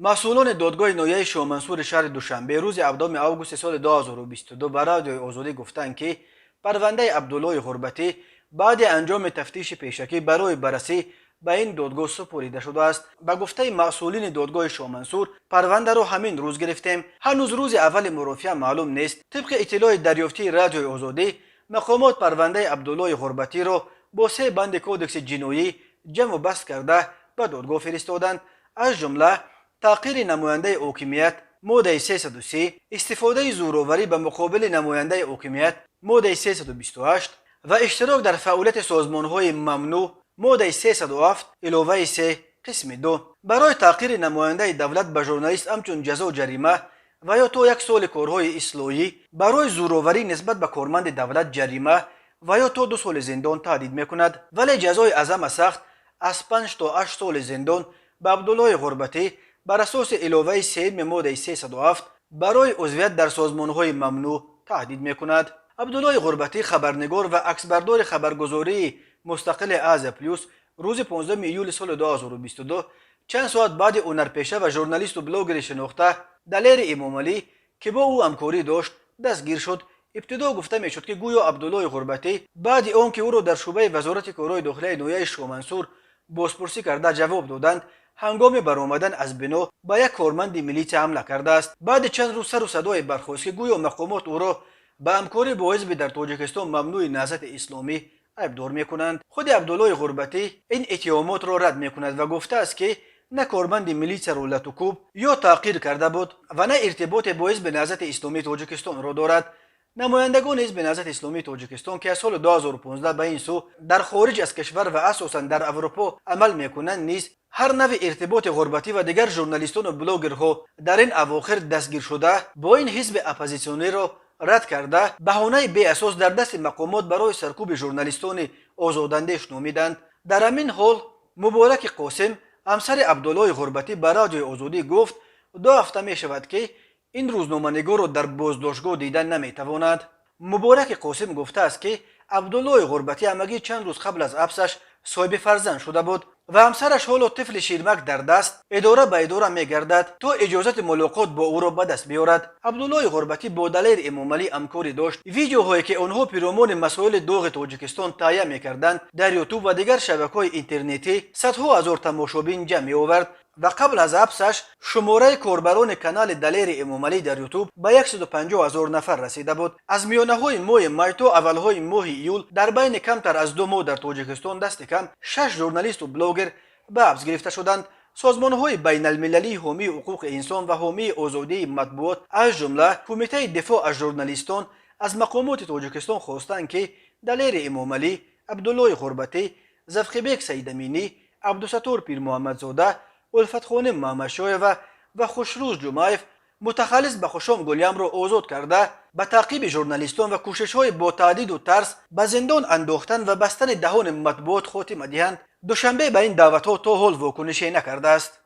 مسئولان دادگاه ناحیه شاهمنصور شهر دوشنبه روز 7 آگوست سال 2022 به رادیو آزادی گفتند که پرونده عبدالله غربتی بعد انجام تفتیش پیشکی برای بررسی به این دادگاه سپرده شده است. به گفته مسئولین دادگاه شاهمنصور پرونده را همین روز گرفتیم. هنوز روز اول مرافعه معلوم نیست. طبق اطلاع دریافتی رادیو آزادی، مقامات پرونده عبدالله غربتی را با 3 بند کودکس جنایی جمع و بست کرده به دادگاه فرستادند، از جمله تحقیر نماینده حاکمیت ماده 330، استفاده زورآوری به مقابل نماینده حاکمیت ماده 328 و اشتراک در فعالیت سازمان‌های ممنوع ماده 307 علاوه 3 قسم 2. برای تحقیر نماینده دولت به ژورنالیست همچون جزا و جریمه و یا تا 1 سال کارهای اصلاحی، برای زورآوری نسبت به کارمند دولت جریمه و یا تا 2 سال زندان تهدید میکند، ولی جزای از همه سخت از 5 تا 8 سال زندان به عبدالله غربتی بر اساس علاوه 3 ماده 307 برای عضویت در سازمان‌های ممنوع تهدید میکند. عبدالله غربتی خبرنگار و عکسبردار خبرگزاری مستقل از پلیوس روز 15 ایول سال 2022 چند ساعت بعد هنرپیشه و ژورنالیست و بلاگر شناخته دلیر امامعلی که با او همکاری داشت دستگیر شد. ابتدا گفته میشد که گویا عبدالله غربتی بعد آنکه او را در شعبه وزارت کارهای داخلی ناحیه شاهمنصور بازپرسی کرده جواب دادند، هنگام برآمدن از بنا به یک کارمند میلیت حمله کرده است. بعد چند روز سر و صدای برخاست که گویا مقامات او را به همکاری با حزب در تاجیکستان ممنوع نهضت اسلامی ابدار میکنند. خود عبدالله غربتی این اتهامات را رد میکند و گفته است که نه کارمند میلیت را لطوکوب یا تحقیر کرده بود و نه ارتباط با حزب نهضت اسلامی تاجیکستان را دارد. نمایندگان حزب نهضت اسلامی تاجیکستان که از سال 2015 به این سو در خارج از کشور و اساساً در اروپا عمل میکنند نیز هر نوع ارتباط غربتی و دیگر ژورنالیستان و بلاگرها در این اواخر دستگیر شده با این حزب اپوزیسیونی را رد کرده بهانه بی اساس در دست مقامات برای سرکوب ژورنالیستان آزاداندیش نامیدند. در همین حال مبارک قاسم همسر عبدالله غربتی به رادیو آزادی گفت 2 هفته می شود که این روزنامه‌نگار را در بازداشتگاه دیدن نمیتواند. مبارک قاسم گفته است که عبدالله غربتی همگی چند روز قبل از حبسش صاحب فرزند شده بود و همسرش حالا طفل شیرمک در دست اداره به اداره میگردد تا اجازت ملاقات با او را به دست بیاورد. عبدالله غربتی با دلیر امامعلی همکاری داشت. ویدیوهایی که آنها پیرامون مسائل داغ تاجیکستان تهیه میکردند در یوتیوب و دیگر شبکه‌های اینترنتی صدها هزار تماشابین جمع می‌آورد و قبل از حبسش شماره کاربران کانال دلیر امامعلی در یوتیوب به 150,000 نفر رسیده بود. از میانه‌های ماه می تا اولهای ماه ایول در بین کمتر از 2 ماه در تاجیکستان دست کم 6 ژورنالیست و بلاگر به حبس گرفته شدند. سازمان‌های بین المللی حامی حقوق انسان و حامی آزادی مطبوعات از جمله کمیته دفاع از ژورنالیستان از مقامات تاجیکستان خواستند که دلیر امامعلی، عبدالله غربتی، ذوق‌بیک سیدامینی، عبدالستار پیر محمدزاده، الفت خانم محمدشاه و خوشروز جمعیف متخلص به خوشام گلیام را آزاد کرده به تعقیب ژورنالیستان و کوشش‌های با تهدید و ترس به زندان انداختن و بستن دهان مطبوعات خاتمه دهند. دوشنبه به این دعوت‌ها تا حال واکنشی نکرده است.